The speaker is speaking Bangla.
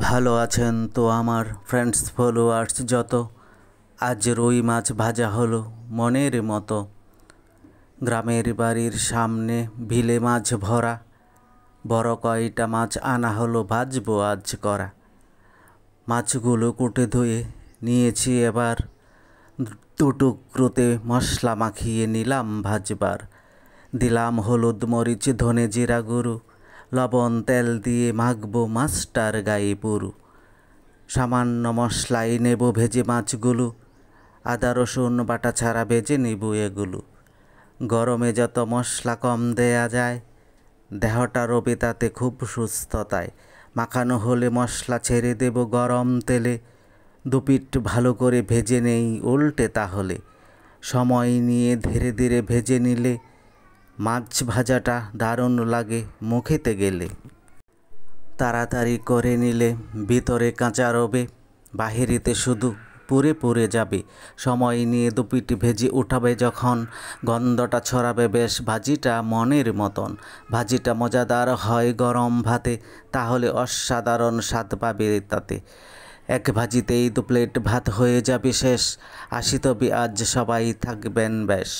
ভালো আছেন তো আমার ফ্রেন্ডস ফলোয়ার্স যত। আজ রুই মাছ ভাজা হলো মনের মতো। গ্রামের বাড়ির সামনে ভিলে মাছ ভরা, বড় কয়টা মাছ আনা হলো ভাজবো আজ করা। মাছগুলো কুটে ধুয়ে নিয়েছি এবার, দুটুকরোতে মশলা মাখিয়ে নিলাম ভাজবার। দিলাম হলুদ মরিচ ধনে জিরা গুঁড়ো, লবণ তেল দিয়ে মাখবো মাছটার গায়ে পুরু। সামান্য মশলাই নেব ভেজে মাছগুলো, আদা রসুন বাটা ছাড়া ভেজে নেব এগুলো। গরমে যত মশলা কম দেয়া যায়, দেহটা রবে তাতে খুব সুস্থতায়। মাখানো হলে মশলা ছেড়ে দেব গরম তেলে, দুপিঠ ভালো করে ভেজে নেই উল্টে তাহলে। সময় নিয়ে ধীরে ধীরে ভেজে নিলে মাছ ভাজাটা দারুণ লাগে মুখেতে গেলে। তাড়াতাড়ি করে নিলে ভিতরে কাঁচা রবে, বাহিরেতে শুধু পুড়ে পুড়ে যাবে। সময় নিয়ে দুপিঠ ভেজে উঠাবে যখন, গন্ধটা ছড়াবে বেশ ভাজিটা মনের মতন। ভাজিটা মজাদার হয় গরম ভাতে, তাহলে অসাধারণ স্বাদ পাবে তাতে। এক ভাজিতেই 2 প্লেট ভাত হয়ে যাবে শেষ। আসি তবে আজ সবাই থাকবেন বেশ।